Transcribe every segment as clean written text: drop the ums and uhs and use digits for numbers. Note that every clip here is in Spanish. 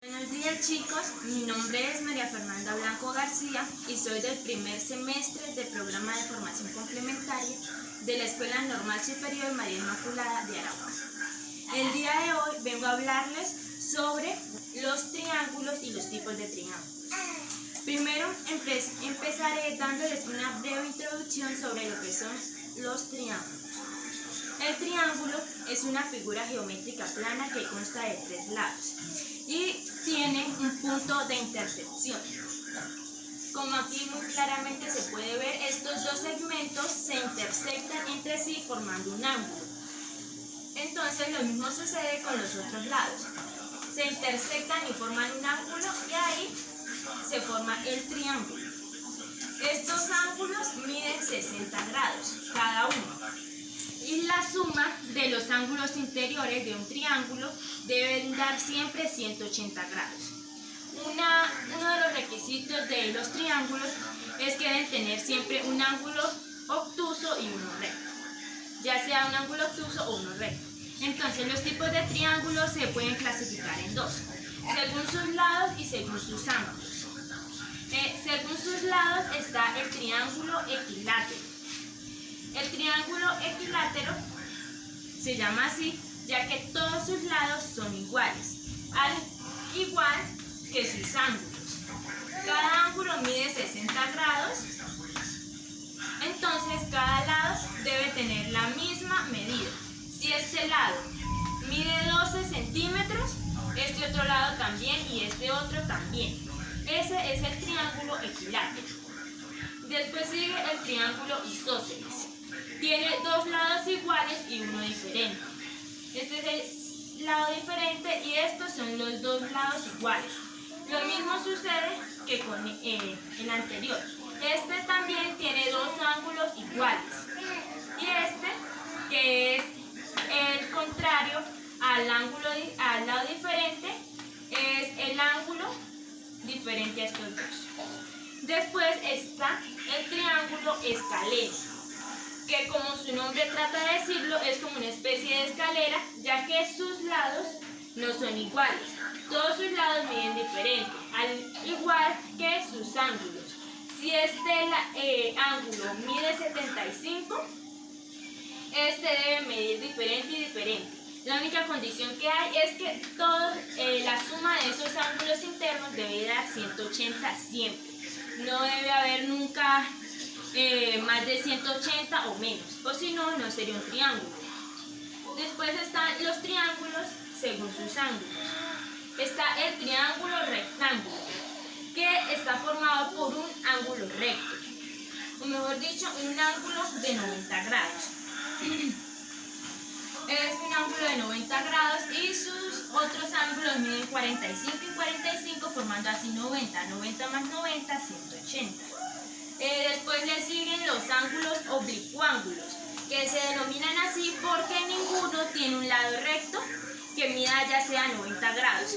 Buenos días chicos, mi nombre es María Fernanda Blanco García y soy del primer semestre del programa de formación complementaria de la Escuela Normal Superior María Inmaculada de Arauca. El día de hoy vengo a hablarles sobre los triángulos y los tipos de triángulos. Primero empezaré dándoles una breve introducción sobre lo que son los triángulos. El triángulo es una figura geométrica plana que consta de 3 lados y tiene un punto de intersección. Como aquí muy claramente se puede ver, estos dos segmentos se intersectan entre sí formando un ángulo. Entonces lo mismo sucede con los otros lados. Se intersectan y forman un ángulo y ahí se forma el triángulo. Estos ángulos miden 60 grados cada uno. Y la suma de los ángulos interiores de un triángulo deben dar siempre 180 grados. Uno de los requisitos de los triángulos es que deben tener siempre un ángulo obtuso y uno recto, ya sea un ángulo obtuso o uno recto. Entonces los tipos de triángulos se pueden clasificar en dos, según sus lados y según sus ángulos. Según sus lados está el triángulo equilátero. El triángulo equilátero se llama así ya que todos sus lados son iguales, al igual que sus ángulos. Cada ángulo mide 60 grados, entonces cada lado debe tener la misma medida. Si este lado mide 12 centímetros, este otro lado también y este otro también. Ese es el triángulo equilátero. Después sigue el triángulo isósceles. Tiene dos lados iguales y uno diferente. Este es el lado diferente y estos son los dos lados iguales. Lo mismo sucede que con el anterior. Este también tiene dos ángulos iguales. Y este, que es el contrario al lado diferente, es el ángulo diferente a estos dos. Después está el triángulo escaleno, que como su nombre trata de decirlo, es como una especie de escalera, ya que sus lados no son iguales. Todos sus lados miden diferente, al igual que sus ángulos. Si este ángulo mide 75, este debe medir diferente y diferente. La única condición que hay es que la suma de esos ángulos internos debe dar 180 siempre. No debe haber nunca más de 180 o menos, o si no, no sería un triángulo. Después están los triángulos según sus ángulos. Está el triángulo rectángulo, que está formado por un ángulo recto, o mejor dicho, un ángulo de 90 grados. Es un ángulo de 90 grados y sus otros ángulos miden 45 y 45, formando así 90. 90 más 90, 180. Después le siguen los ángulos oblicuángulos, que se denominan así porque ninguno tiene un lado recto que mida ya sea 90 grados.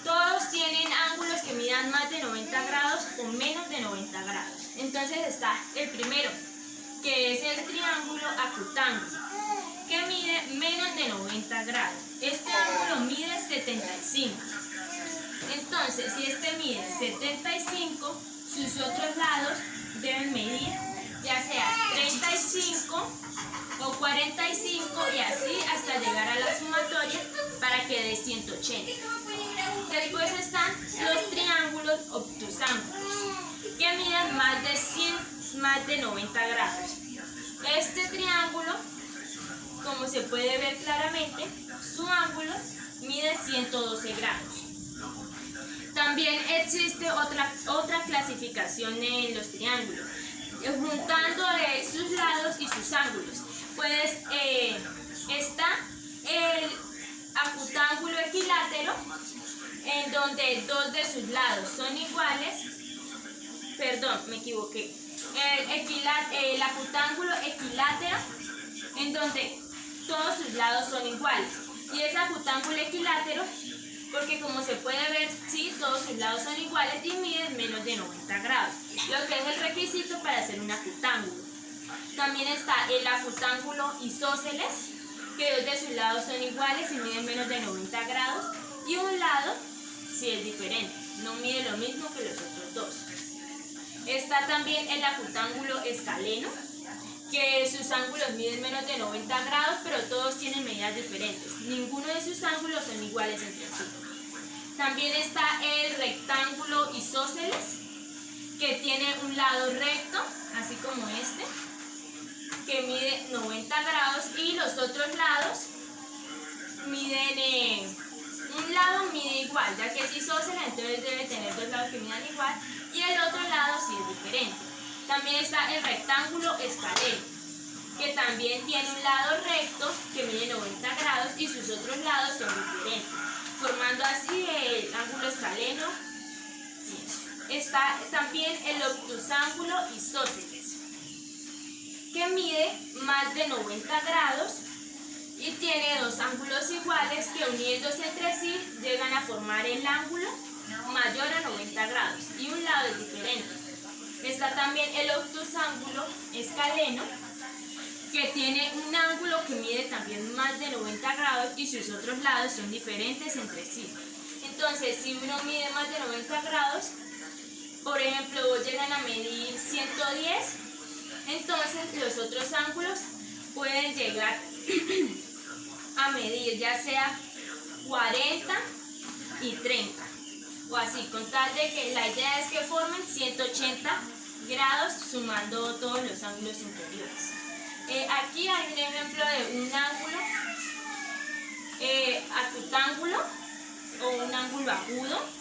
Todos tienen ángulos que midan más de 90 grados o menos de 90 grados. Entonces está el primero, que es el triángulo acutángulo, que mide menos de 90 grados. Este ángulo mide 75. Entonces, si este mide 75, sus otros lados deben medir ya sea 35 o 45 y así hasta llegar a la sumatoria para que dé 180. Después están los triángulos obtusángulos, que miden más de 90 grados. Este triángulo, como se puede ver claramente, su ángulo mide 112 grados. También existe otra clasificación en los triángulos, juntando sus lados y sus ángulos. Pues está el acutángulo equilátero, en donde dos de sus lados son iguales. Perdón, me equivoqué. El acutángulo equilátero, en donde todos sus lados son iguales. Y es acutángulo equilátero porque, como se puede ver, sí, todos sus lados son iguales y miden menos de 90 grados, lo que es el requisito para hacer un acutángulo. También está el acutángulo isósceles, que dos de sus lados son iguales y miden menos de 90 grados, y un lado sí es diferente, no mide lo mismo que los otros dos. Está también el acutángulo escaleno, que sus ángulos miden menos de 90 grados, pero todos tienen medidas diferentes. Ninguno de sus ángulos son iguales entre sí. También está el rectángulo isósceles, que tiene un lado recto, así como este, que mide 90 grados, y los otros lados miden, un lado mide igual, ya que es isósceles, entonces debe tener dos lados que midan igual, y el otro lado sí es diferente. También está el rectángulo escaleno, que también tiene un lado recto que mide 90 grados y sus otros lados son diferentes, formando así el ángulo escaleno. Está también el obtusángulo isósceles, que mide más de 90 grados y tiene dos ángulos iguales que, uniéndose entre sí, llegan a formar el ángulo mayor a 90 grados y un lado es diferente. Está también el obtusángulo escaleno, que tiene un ángulo que mide también más de 90 grados y sus otros lados son diferentes entre sí. Entonces, si uno mide más de 90 grados, por ejemplo, llegan a medir 110, entonces los otros ángulos pueden llegar a medir ya sea 40 y 30, o así, con tal de que la idea es que formen 180 grados sumando todos los ángulos interiores. Aquí hay un ejemplo de un ángulo acutángulo o un ángulo agudo,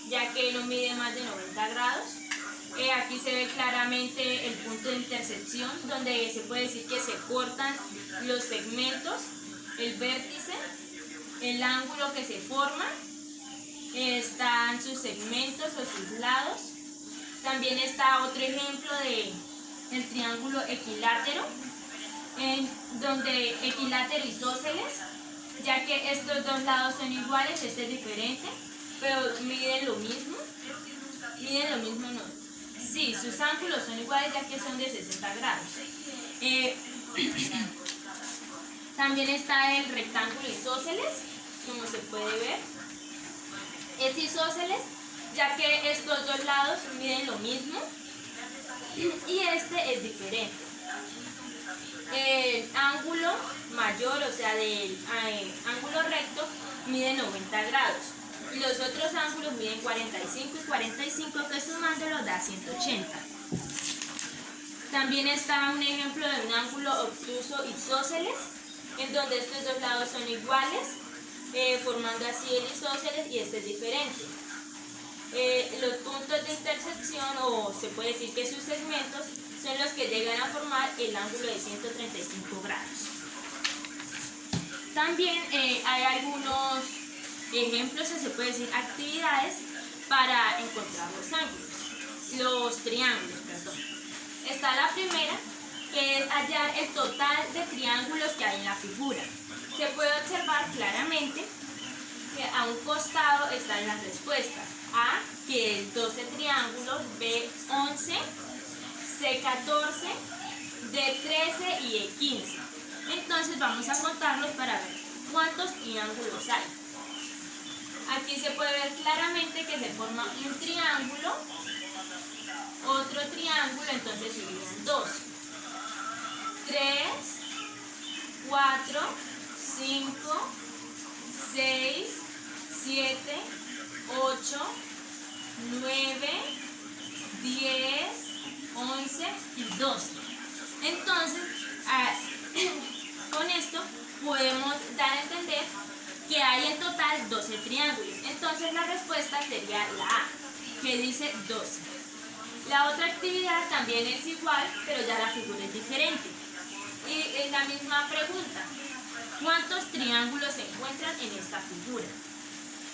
ya que no mide más de 90 grados. Aquí se ve claramente el punto de intersección, donde se puede decir que se cortan los segmentos, el vértice, el ángulo que se forma, están sus segmentos o sus lados. También está otro ejemplo de el triángulo equilátero, donde equilátero isósceles, ya que estos dos lados son iguales, este es diferente, pero miden lo mismo. Miden lo mismo, no. Sí, sus ángulos son iguales, ya que son de 60 grados. También está el rectángulo isósceles, como se puede ver. Es isósceles, ya que estos dos lados miden lo mismo y este es diferente. El ángulo mayor, o sea, del ángulo recto, mide 90 grados. Los otros ángulos miden 45 y 45, que sumándolos da 180. También está un ejemplo de un ángulo obtuso isósceles, en donde estos dos lados son iguales, formando así el isósceles, y este es diferente. Los puntos de intersección, o se puede decir que sus segmentos, son los que llegan a formar el ángulo de 135 grados. También hay algunos ejemplos, se puede decir actividades para encontrar los triángulos, perdón. Está la primera, que es hallar el total de triángulos que hay en la figura. Se puede observar claramente que a un costado están las respuestas. A, que es 12 triángulos, B, 11, C, 14, D, 13 y E, 15. Entonces vamos a contarlos para ver cuántos triángulos hay. Aquí se puede ver claramente que se forma un triángulo, otro triángulo, entonces serían 2, 3, 4, 5, 6, 7, 8, 9, 10, 11 y 12. Entonces, con esto podemos dar a entender que hay en total 12 triángulos. Entonces la respuesta sería la A, que dice 12. La otra actividad también es igual, pero ya la figura es diferente. Y es la misma pregunta: ¿cuántos triángulos se encuentran en esta figura?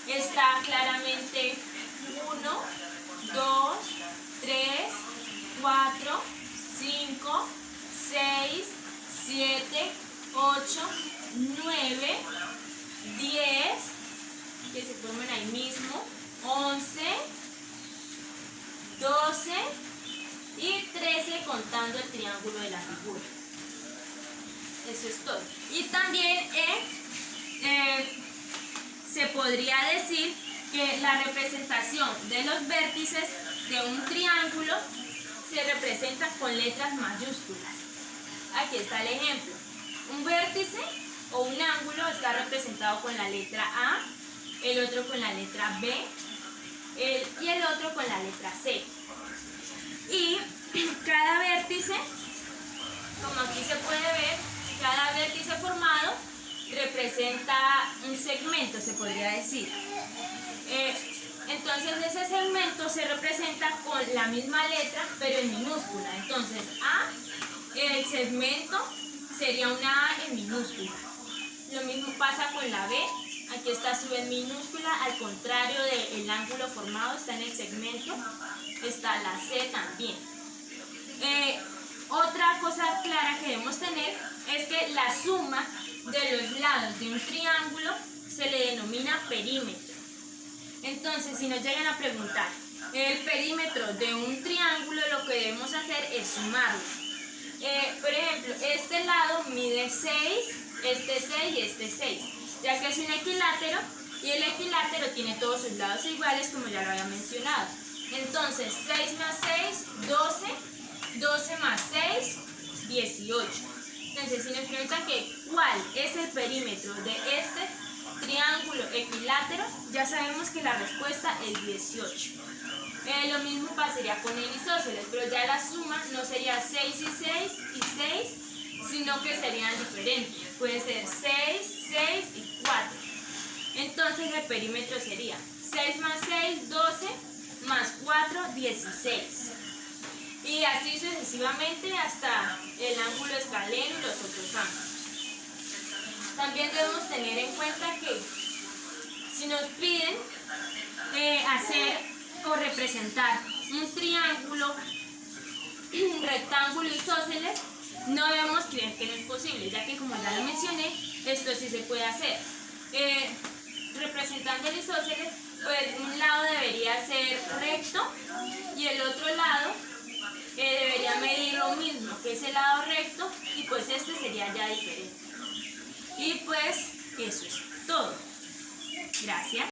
Está claramente 1, 2, 3, 4, 5, 6, 7, 8, 9, 10, que se forman ahí mismo, 11, 12 y 13 contando el triángulo de la figura. Eso es todo. Y también se podría decir que la representación de los vértices de un triángulo se representa con letras mayúsculas. Aquí está el ejemplo. Un vértice o un ángulo está representado con la letra A, el otro con la letra B y el otro con la letra C. Y cada vértice, como aquí se puede ver, cada vértice formado representa un segmento, se podría decir. Entonces ese segmento se representa con la misma letra, pero en minúscula. Entonces A, el segmento sería una A en minúscula. Lo mismo pasa con la B. Aquí está su B en minúscula, al contrario del ángulo formado, está en el segmento. Está la C también. Otra cosa clara que debemos tener es que la suma de los lados de un triángulo se le denomina perímetro. Entonces, si nos llegan a preguntar el perímetro de un triángulo, lo que debemos hacer es sumarlo. Por ejemplo, este lado mide 6, este 6 y este 6, ya que es un equilátero y el equilátero tiene todos sus lados iguales, como ya lo había mencionado. Entonces, 6 más 6, 12, 12 más 6, 18. Entonces, si nos preguntan que cuál es el perímetro de este triángulo equilátero, ya sabemos que la respuesta es 18. Lo mismo pasaría con el isósceles, pero ya la suma no sería 6 y 6 y 6, sino que serían diferentes. Puede ser 6, 6 y 4. Entonces el perímetro sería 6 más 6, 12, más 4, 16. Y así sucesivamente hasta el ángulo escaleno y los otros ángulos. También debemos tener en cuenta que si nos piden hacer o representar un triángulo, un rectángulo isósceles, no debemos creer que no es posible, ya que como ya lo mencioné, esto sí se puede hacer. Representando el isósceles, pues un lado debería ser recto y el otro lado debería medir lo mismo que ese lado recto, y pues este sería ya diferente. Y pues eso es todo. Gracias.